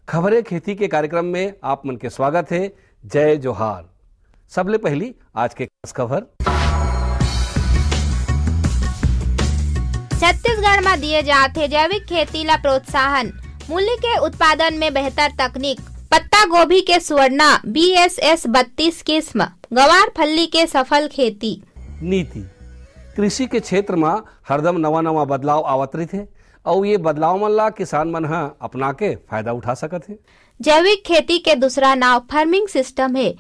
खबरें खेती के कार्यक्रम में आप मन के स्वागत है। जय जोहार। सबले पहली आज के खास खबर। छत्तीसगढ़ में दिए जाते जैविक खेती ला प्रोत्साहन, मूली के उत्पादन में बेहतर तकनीक, पत्ता गोभी के सुवर्णा BSS 32 किस्म, गवार फल्ली के सफल खेती। नीति कृषि के क्षेत्र में हरदम नवा बदलाव आवत रही और ये बदलाव मन ला किसान मन ह अपना के फायदा उठा सकत है। जैविक खेती के दूसरा नाम फार्मिंग सिस्टम है,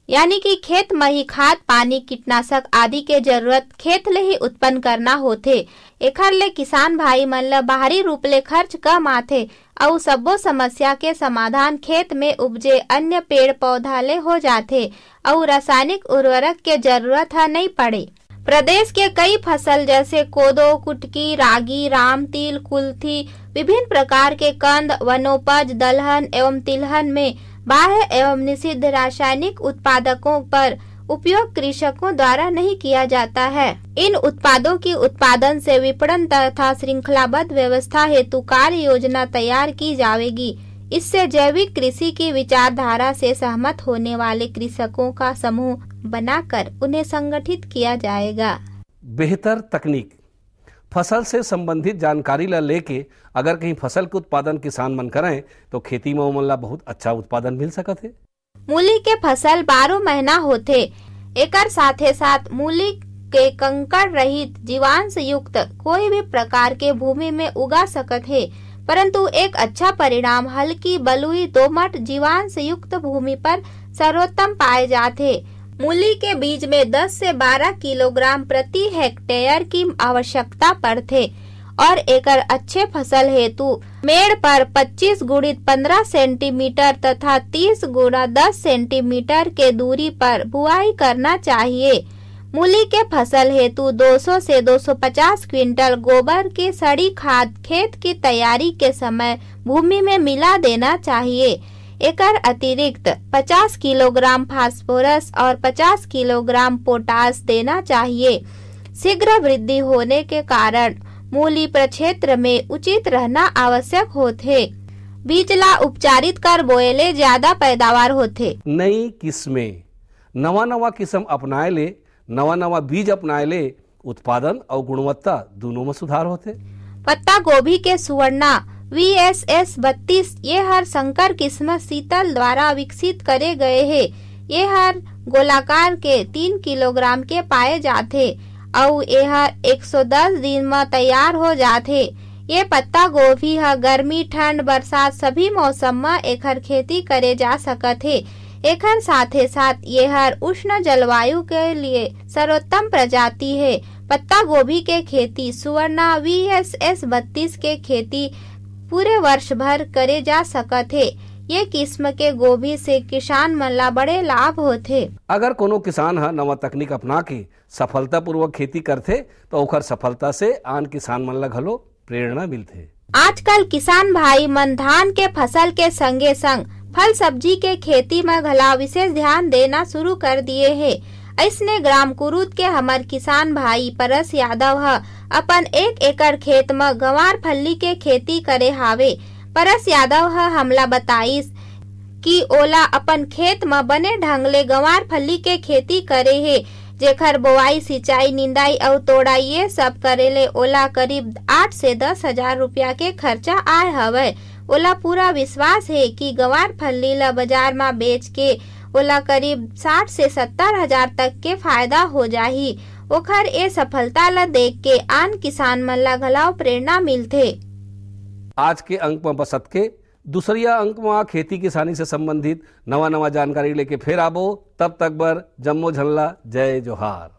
यानी कि खेत में ही खाद पानी कीटनाशक आदि के जरूरत खेत ले ही उत्पन्न करना होथे। एखर ले किसान भाई मन ला बाहरी रूप ले खर्च कम आथे और सब्बो समस्या के समाधान खेत में उपजे अन्य पेड़ पौधा ले हो जाथे और रासायनिक उर्वरक के जरूरत ह नहीं पड़े। प्रदेश के कई फसल जैसे कोदो, कुटकी, रागी, राम, तिल, कुल्थी, विभिन्न प्रकार के कंद, वनोपज, दलहन एवं तिलहन में बाह्य एवं निषिद्ध रासायनिक उत्पादकों पर उपयोग कृषकों द्वारा नहीं किया जाता है। इन उत्पादों की उत्पादन से विपणन तथा श्रृंखलाबद्ध व्यवस्था हेतु कार्य योजना तैयार की जाएगी। इससे जैविक कृषि की विचारधारा से सहमत होने वाले कृषकों का समूह बनाकर उन्हें संगठित किया जाएगा। बेहतर तकनीक फसल से संबंधित जानकारी ला लेके अगर कहीं फसल के उत्पादन किसान मन करें तो खेती में ओमन ला बहुत अच्छा उत्पादन मिल सकत है। मूली के फसल 12 महीना होथे। एकर साथे साथ मूली के कंकड़ रहित जीवांश युक्त कोई भी प्रकार के भूमि में उगा सकत है, परंतु एक अच्छा परिणाम हल्की बलुई दोमट जीवांश युक्त भूमि पर सर्वोत्तम पाए जाते। मूली के बीज में 10 से 12 किलोग्राम प्रति हेक्टेयर की आवश्यकता पड़थे और एकर अच्छे फसल हेतु मेड़ पर 25 गुणित 15 सेंटीमीटर तथा 30 गुणा 10 सेंटीमीटर के दूरी पर बुआई करना चाहिए। मूली के फसल हेतु 200 से 250 क्विंटल गोबर की सड़ी खाद खेत की तैयारी के समय भूमि में मिला देना चाहिए। एकर अतिरिक्त 50 किलोग्राम फास्फोरस और 50 किलोग्राम पोटास देना चाहिए। शीघ्र वृद्धि होने के कारण मूली प्रक्षेत्र में उचित रहना आवश्यक होथे। बीज ला उपचारित कर बोएले ज्यादा पैदावार होथे। नई किस्में नवा किस्म अपनाए ले नवा बीज अपनाए ले उत्पादन और गुणवत्ता दोनों में सुधार होते। पत्ता गोभी के सुवर्णा VSS 32 ये हर संकर किस्म शीतल द्वारा विकसित करे गए है। ये हर गोलाकार के 3 किलोग्राम के पाए जाथे और यह 110 दिन में तैयार हो जाथे। ये पत्ता गोभी है गर्मी ठंड बरसात सभी मौसम में एकर खेती करे जा सकत है। एकर साथे साथ ये हर उष्ण जलवायु के लिए सर्वोत्तम प्रजाति है। पत्ता गोभी के खेती सुवर्णा VSS 32 के खेती पूरे वर्ष भर करे जा सकत है। ये किस्म के गोभी से किसान मन ला बड़े लाभ होथे। अगर कोनो किसान है नवा तकनीक अपना के सफलता पूर्वक खेती करथे तो ओकर सफलता से आन किसान मन ला घलो प्रेरणा मिलथे। आजकल किसान भाई मन धान के फसल के संगे संग फल सब्जी के खेती में घला विशेष ध्यान देना शुरू कर दिए है। ऐसने ग्राम कुरूद के हमर किसान भाई परस यादव ह अपन 1 एकड़ खेत में गंवार फल्ली के खेती करे हावे। परस यादव ह हमला बताइस कि ओला अपन खेत में बने ढंग ले गंवार फल्ली के खेती करे है, जेकर बोआई सिंचाई निंदाई और तोड़ाई ये सब करे ले ओला करीब 8 से 10 हजार रुपया के खर्चा आए हवे। ओला पूरा विश्वास है कि गंवार फल्ली ला बाजार में बेच के ओला करीब 60 से 70 हजार तक के फायदा हो जाही। ओखर ए सफलता ला देख के आन किसान मन ला घलाव प्रेरणा मिलथे। आज के अंक में बसत के दूसरिया अंक में खेती किसानी से संबंधित नवा जानकारी लेके फिर आबो। तब तक बर जम्मो झल्ला जय जोहार।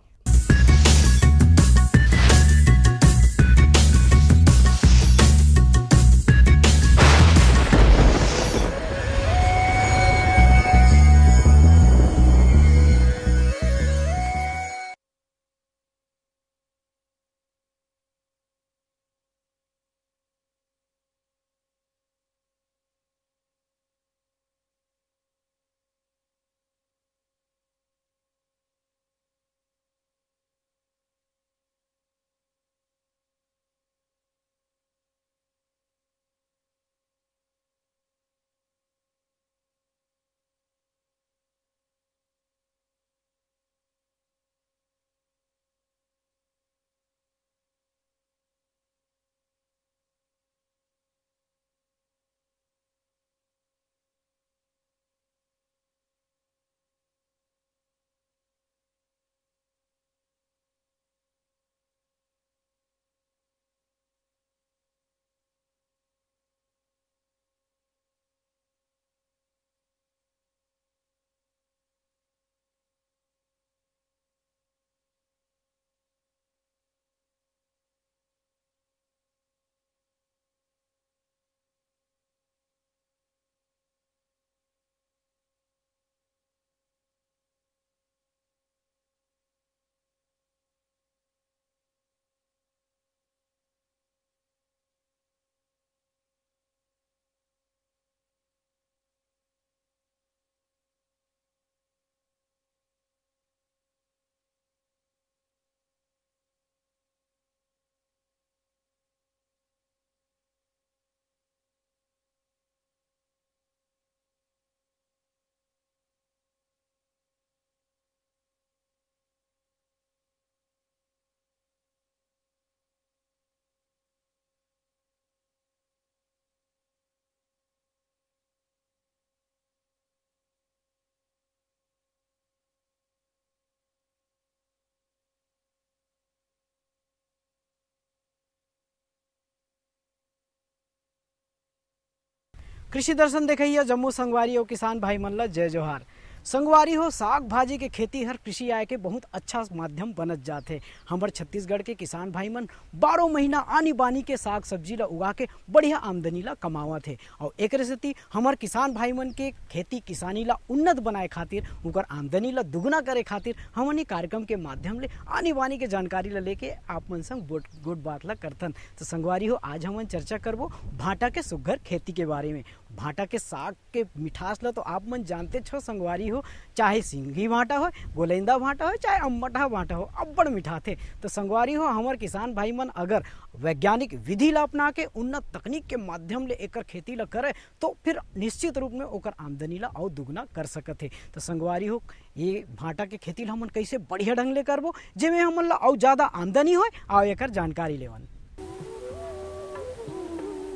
कृषि दर्शन देखिए जम्मू संगवारी और किसान भाई मन ला जय जोहार। संगवारी हो साग भाजी के खेती हर कृषि आय के बहुत अच्छा माध्यम बनत जाते। हमारे छत्तीसगढ़ के किसान भाई मन 12 महीना आनी बानी के साग सब्जी ला उगा के बढ़िया आमदनी ला कमावत है। और एक सेती हमारे किसान भाई मन के खेती किसानी ला उन्नत बनाए खातिर उनकर आमदनी ला दुगुना करे खातिर हमन ये कार्यक्रम के माध्यम ले आनी बानी के जानकारी ला लेके आप मन संग गुड बात ला करथन। तो संगवारी हो आज हमन चर्चा करबो भाटा के सुघर खेती के बारे में। भाटा के साग के मिठास ला तो आप मन जानते छो संगवारी हो, चाहे सिंगी भाटा हो, गोलेंदा भाटा हो, चाहे अम्बटा भाटा हो, अब्बड़ मिठा थे। तो संगवारी हो हमार किसान भाई मन अगर वैज्ञानिक विधि ला अपना के उन्नत तकनीक के माध्यम ले एकर खेती ला करे तो फिर निश्चित रूप में ओकर आमदनी ला और दुगना कर सकत है। तो संगवारी हो ये भाटा के खेती ला हमन कैसे बढ़िया ढंग ले करबो जेमे हमन ला और ज्यादा आमदनी हो और एकर जानकारी लेवन।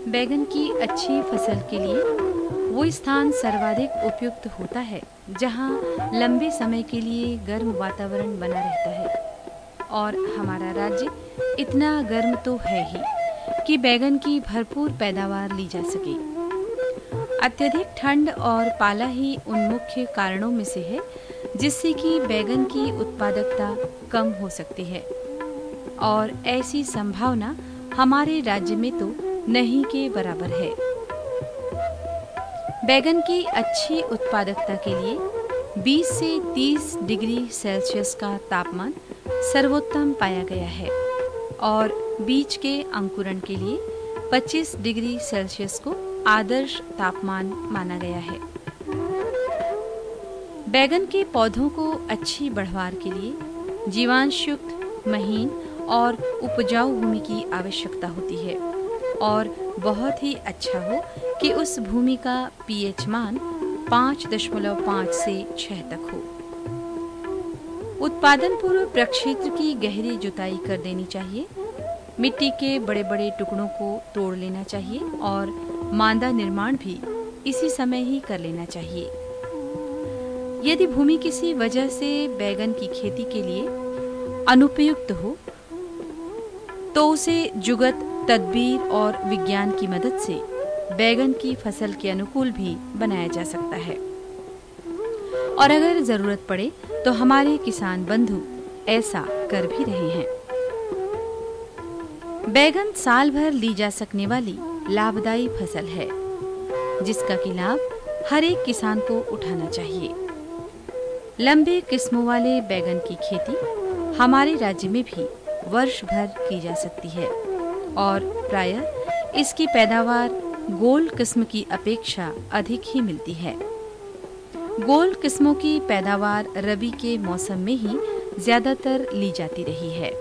बैगन की अच्छी फसल के लिए वो स्थान सर्वाधिक उपयुक्त होता है जहां लंबे समय के लिए गर्म वातावरण बना रहता है। और हमारा राज्य इतना गर्म तो है ही कि बैगन की भरपूर पैदावार ली जा सके। अत्यधिक ठंड और पाला ही उन मुख्य कारणों में से है जिससे कि बैगन की उत्पादकता कम हो सकती है। और ऐसी संभावना हमारे राज्य में तो नहीं के बराबर है। बैगन की अच्छी उत्पादकता के लिए 20 से 30 डिग्री सेल्सियस का तापमान सर्वोत्तम पाया गया है और बीज के अंकुरण के लिए 25 डिग्री सेल्सियस को आदर्श तापमान माना गया है। बैगन के पौधों को अच्छी बढ़वार के लिए जीवांशयुक्त, महीन और उपजाऊ भूमि की आवश्यकता होती है और बहुत ही अच्छा हो कि उस भूमि का पीएच मान 5.5 से 6 तक हो। उत्पादन पूर्व प्रक्षेत्र की गहरी जुताई कर देनी चाहिए। मिट्टी के बड़े बड़े टुकड़ों को तोड़ लेना चाहिए और मांदा निर्माण भी इसी समय ही कर लेना चाहिए। यदि भूमि किसी वजह से बैगन की खेती के लिए अनुपयुक्त हो तो उसे जुगत, तदबीर और विज्ञान की मदद से बैगन की फसल के अनुकूल भी बनाया जा सकता है। और अगर जरूरत पड़े तो हमारे किसान बंधु ऐसा कर भी रहे हैं। बैगन साल भर ली जा सकने वाली लाभदायी फसल है जिसका कि लाभ हर एक किसान को उठाना चाहिए। लंबे किस्मों वाले बैगन की खेती हमारे राज्य में भी वर्ष भर की जा सकती है और प्रायः इसकी पैदावार गोल किस्म की अपेक्षा अधिक ही मिलती है। गोल किस्मों की पैदावार रबी के मौसम में ही ज्यादातर ली जाती रही है।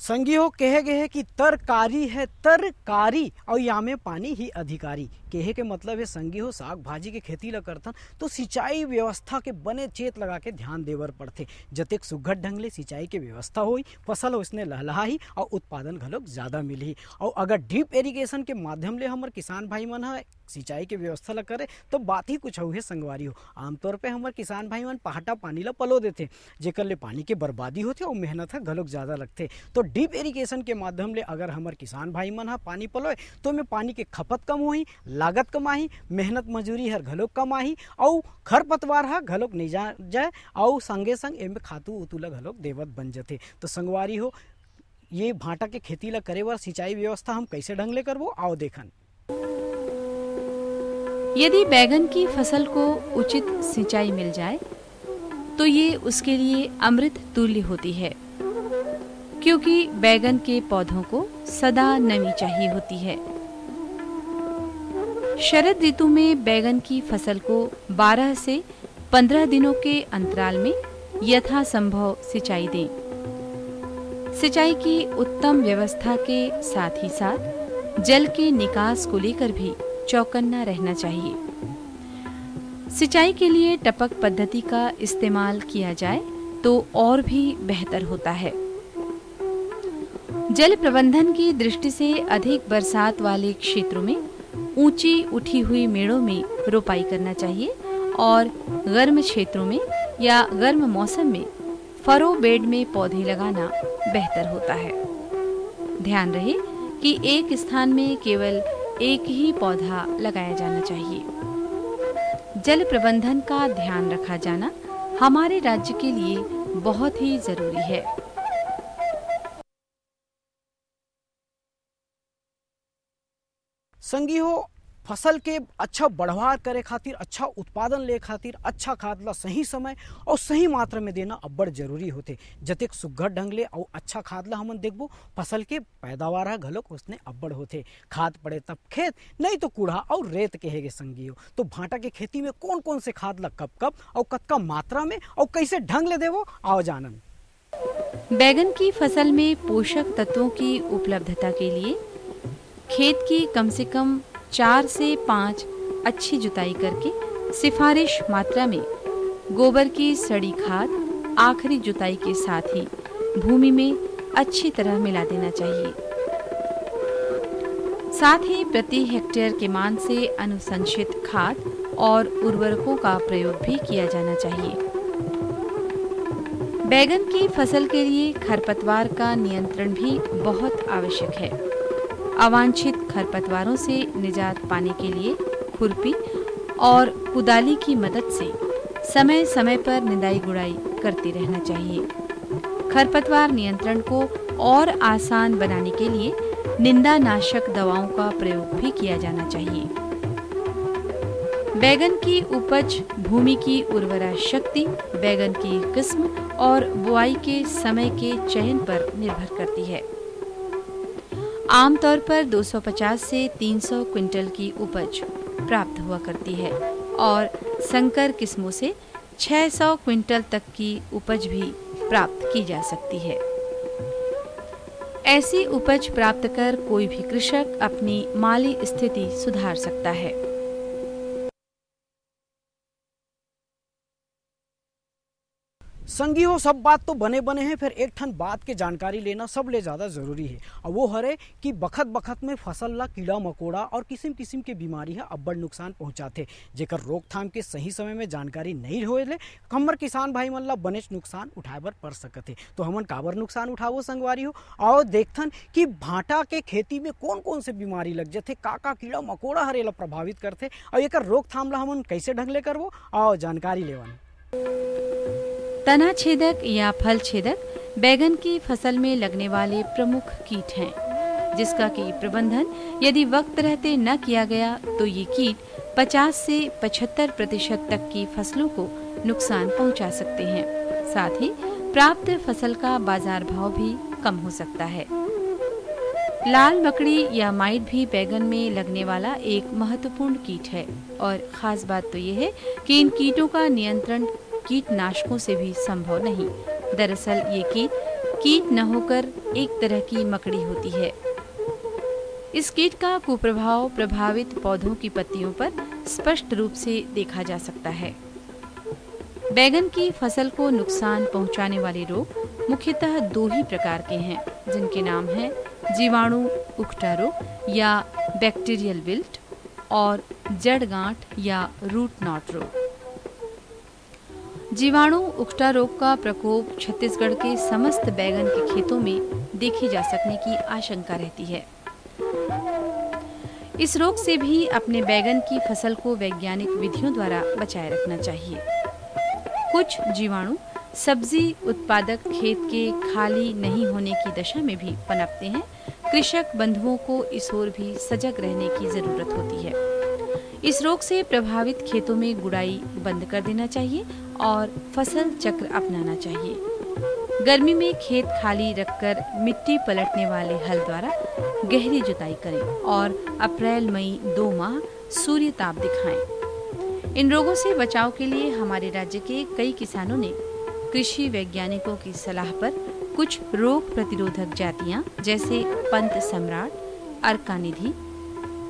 संगियो कहे गए है कि तरकारी है तरकारी और यहाँ में पानी ही अधिकारी। कहे के मतलब है संगियो साग भाजी के खेती ला करथन तो सिंचाई व्यवस्था के बने चेत लगा के ध्यान देवर पड़थे। जतेक सुघर ढंग ले सिंचाई के व्यवस्था होई फसल उसने लहलहाही और उत्पादन घलोक ज्यादा मिलही। और अगर ड्रिप इरिगेशन के माध्यम ले हमारे किसान भाई मन है सिंचाई के व्यवस्था ला करे तो बात ही कुछ है संगवारी हो। आमतौर पे हमारे किसान भाई मन पहाटा पानी ला पलो देते जेकर ले पानी के बर्बादी होते और मेहनत है घलोक ज्यादा लगते। तो ड्रिप इरिगेशन के माध्यम ले अगर हमारे किसान भाई मन पानी पलोए तो में पानी के खपत कम होही, लागत कम आही, मेहनत मजूरी हर घलोक कम आही और खरपतवार हा घलोक नहीं जाए और संगे संग एमे खातू उतू ला घलोक देवत बन जाते। तो संगवारी हो ये भाटा के खेती ला करे बर सिंचाई व्यवस्था हम कैसे ढंग ले करबो आओ देखन। यदि बैगन की फसल को उचित सिंचाई मिल जाए तो ये उसके लिए अमृत तुल्य होती है क्योंकि बैगन के पौधों को सदा नमी चाहिए होती है। शरद ऋतु में बैगन की फसल को 12 से 15 दिनों के अंतराल में यथासंभव सिंचाई दें। सिंचाई की उत्तम व्यवस्था के साथ ही साथ जल के निकास को लेकर भी चौकन्ना रहना चाहिए। सिंचाई के लिए टपक पद्धति का इस्तेमाल किया जाए तो और भी बेहतर होता है। जल प्रबंधन की दृष्टि से अधिक बरसात वाले क्षेत्रों में ऊंची उठी हुई मेड़ों में रोपाई करना चाहिए और गर्म क्षेत्रों में या गर्म मौसम में फरो बेड में पौधे लगाना बेहतर होता है। ध्यान रहे कि एक स्थान में केवल एक ही पौधा लगाया जाना चाहिए। जल प्रबंधन का ध्यान रखा जाना हमारे राज्य के लिए बहुत ही जरूरी है। संगियो फसल के अच्छा बढ़वार करे खातिर, अच्छा उत्पादन ले खातिर अच्छा खाद ला सही समय और सही मात्रा में देना अब्बड़ जरूरी होते। जतेक सुघ्घर ढंग ले और अच्छा खाद ला हमन देखबो फसल के पैदावार ह घलोक उसने अब्बड़ होते। खाद पड़े तब खेत, नहीं तो कूड़ा और रेत कहेगे संगियो। तो भांटा के खेती में कौन कौन से खाद ला कब कब और कतका मात्रा में और कैसे ढंग ले देवो आओ जानन। बैगन की फसल में पोषक तत्वों की उपलब्धता के लिए खेत की कम से कम 4 से 5 अच्छी जुताई करके सिफारिश मात्रा में गोबर की सड़ी खाद आखिरी जुताई के साथ ही भूमि में अच्छी तरह मिला देना चाहिए। साथ ही प्रति हेक्टेयर के मान से अनुशंसित खाद और उर्वरकों का प्रयोग भी किया जाना चाहिए। बैगन की फसल के लिए खरपतवार का नियंत्रण भी बहुत आवश्यक है। अवांछित खरपतवारों से निजात पाने के लिए खुरपी और कुदाली की मदद से समय समय पर निदाई गुड़ाई करते रहना चाहिए। खरपतवार नियंत्रण को और आसान बनाने के लिए निंदानाशक दवाओं का प्रयोग भी किया जाना चाहिए। बैगन की उपज भूमि की उर्वरा शक्ति, बैगन की किस्म और बुआई के समय के चयन पर निर्भर करती है। आमतौर पर 250 से 300 क्विंटल की उपज प्राप्त हुआ करती है और संकर किस्मों से 600 क्विंटल तक की उपज भी प्राप्त की जा सकती है। ऐसी उपज प्राप्त कर कोई भी कृषक अपनी माली स्थिति सुधार सकता है। संगी हो सब बात तो बने बने हैं, फिर एक ठन बात के जानकारी लेना सब ले ज़्यादा ज़रूरी है। और वो हरे कि बखत बखत में फसल ला कीड़ा मकोड़ा और किस्म किस्म के बीमारी है अब्बड़ नुकसान पहुंचाते, जेकर रोकथाम के सही समय में जानकारी नहीं होए ले हमर किसान भाई मन ला बनेच नुकसान उठाए बर पड़ सकते। तो हमन काबर नुकसान उठावो संगवारी हो, और देखथन कि भांटा के खेती में कौन कौन से बीमारी लग जाते, का कीड़ा मकोड़ा हरे ला प्रभावित करते और एकर रोकथाम ला हमन कैसे ढंग ले करबो और जानकारी लेवन। तना छेदक या फल छेदक बैगन की फसल में लगने वाले प्रमुख कीट हैं, जिसका कि प्रबंधन यदि वक्त रहते न किया गया तो ये कीट 50 से 75% तक की फसलों को नुकसान पहुंचा सकते हैं। साथ ही प्राप्त फसल का बाजार भाव भी कम हो सकता है। लाल मकड़ी या माइट भी बैगन में लगने वाला एक महत्वपूर्ण कीट है और खास बात तो ये है कि इन कीटों का नियंत्रण कीटनाशकों से भी संभव नहीं। दरअसल ये कीट न होकर एक तरह की मकड़ी होती है। इस कीट का कुप्रभाव प्रभावित पौधों की पत्तियों पर स्पष्ट रूप से देखा जा सकता है। बैगन की फसल को नुकसान पहुंचाने वाले रोग मुख्यतः 2 ही प्रकार के हैं, जिनके नाम हैं जीवाणु उकटा रोग या बैक्टीरियल विल्ट और जड़ गांठ या रूट नॉट रोग। जीवाणु उकटा रोग का प्रकोप छत्तीसगढ़ के समस्त बैगन के खेतों में देखी जा सकने की आशंका रहती है। इस रोग से भी अपने बैगन की फसल को वैज्ञानिक विधियों द्वारा बचाए रखना चाहिए। कुछ जीवाणु सब्जी उत्पादक खेत के खाली नहीं होने की दशा में भी पनपते हैं। कृषक बंधुओं को इस ओर भी सजग रहने की जरूरत होती है। इस रोग से प्रभावित खेतों में गुड़ाई बंद कर देना चाहिए और फसल चक्र अपनाना चाहिए। गर्मी में खेत खाली रखकर मिट्टी पलटने वाले हल द्वारा गहरी जुताई करें और अप्रैल मई 2 माह सूर्य ताप दिखाएं। इन रोगों से बचाव के लिए हमारे राज्य के कई किसानों ने कृषि वैज्ञानिकों की सलाह पर कुछ रोग प्रतिरोधक जातियां जैसे पंत सम्राट, अर्का निधि,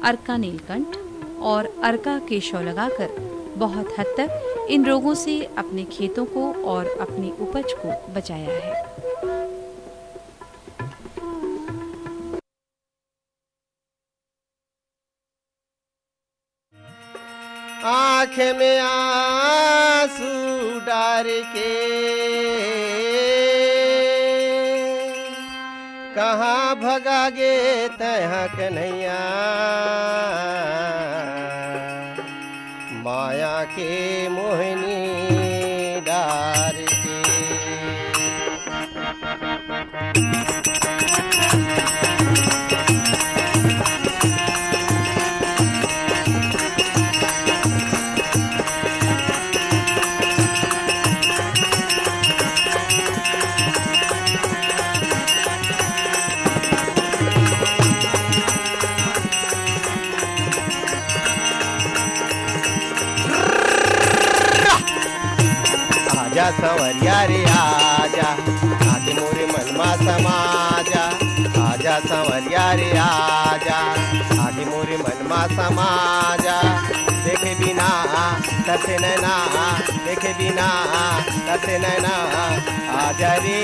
अर्का नीलकंठ और अर्का केशव लगाकर बहुत हद तक इन रोगों से अपने खेतों को और अपनी उपज को बचाया है। आँख में आंसू डार के कहाँ भगागे तहाँ कन्हैया माया के मोहिनी डार के। आजा संवरिया रे आजा आके मोरे मनमा समाजा। आजा संवरिया रे आजा आके मोरे मनमा समाजा। देखे बिना तरसे नैना देखे बिना तरसे नैना आजा रे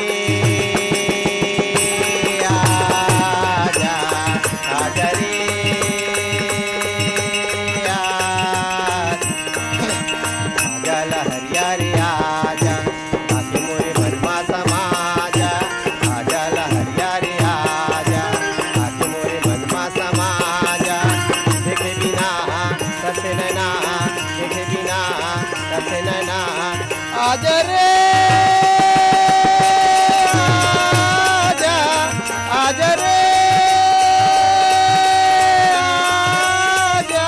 आजा आजा रे आजा लहरिया रे आजा आके मोरे मनमा समाजा। आजा लहरिया रे आजा आके मोरे मनमा समाजा। देखे बिना तरसे नैना देखे बिना तरसे नैना आजा रे आजा आजा रे आजा।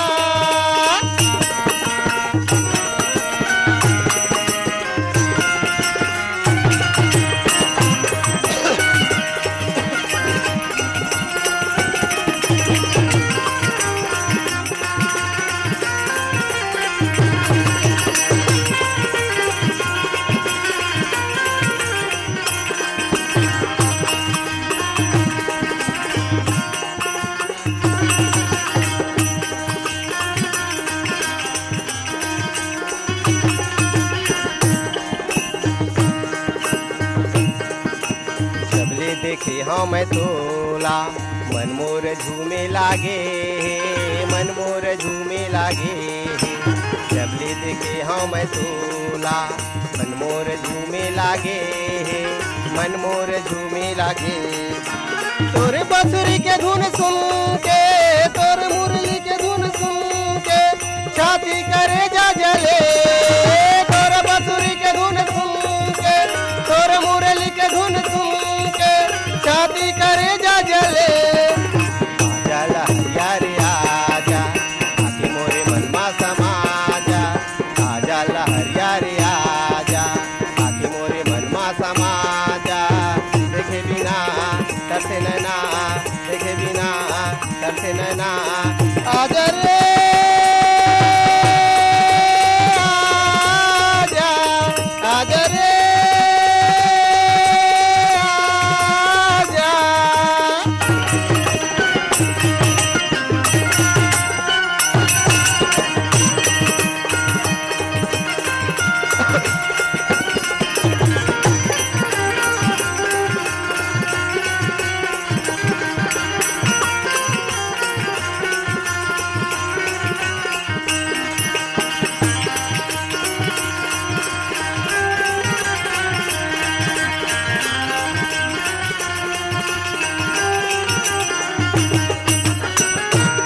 सबले देखे हाँ मैं तोला मन मोर झूमे लागे मन मोर झूमे लागे। सबले देखे हाँ मैं तोला मन मोर झूमे लागे मन मोर झूमे लागे। तोरे बांसुरी के धुन सुन के तोरे मुरली के धुन सुन के छाती करे जा जले। तोरे बांसुरी के धुन सुन के तोरे मुरली के धुन सुन के छाती करे जा जले। आजा लहरिया रे आजा आके मोरे मनमा समाजा। आजा लहरिया रे आजा आके मोरे मनमा समाजा। देखे बिना तरसे नैना देखे बिना तरसे नैना आजा रे आजा आजा रे आजा।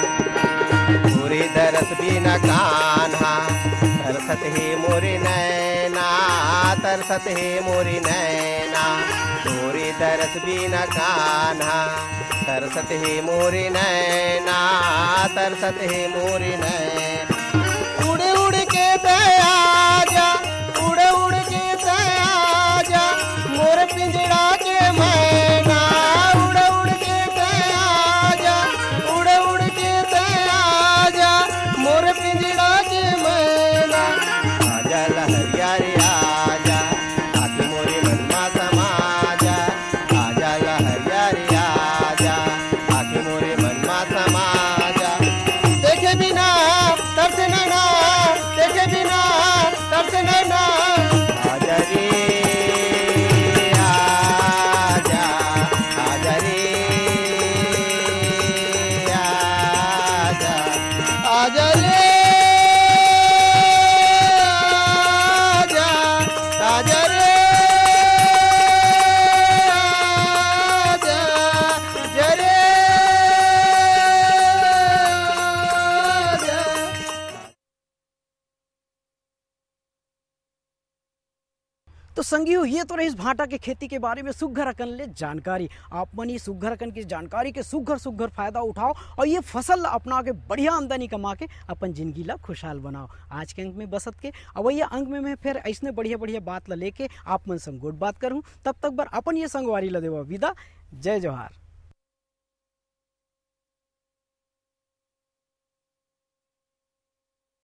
मोरे दरस बिना कान्हा तरसत हे मोरे नैना तरसत हे मोरे नैना। मोरे दरस बिना कान्हा तरसत हे मोरे नैना तरसत हे मोरे नैना। उड़ उड़ के आजा उड़ उड़ के आजा मोर पिंजड़ा के मैना। उड़ उड़ के आजा उड़ उड़ के आजा मोर पिंजड़ा के मैना। आजा लहरिया रे आजा आके मोरे मनमा समाजा। आजा लहरिया रे आजा आके मोरे मनमा समाजा। देखे बिना तरसे नैना देखे बिना तरसे नैना आजा रे आजा तो संगियो ये तो रही इस भाटा के खेती के बारे में सुघर अकन ले जानकारी। आप मन ये सुघर अकन की जानकारी के सुघर फायदा उठाओ और ये फसल अपना के बढ़िया आमदनी कमा के अपन जिंदगी ला खुशहाल बनाओ। आज के अंक में बसत के अवैया अंक में मैं फिर ऐसने बढ़िया बात ला लेके आप मन संग गोट बात करूँ। तब तक बर अपन ये संगवारी ला देवा विदा। जय जोहार।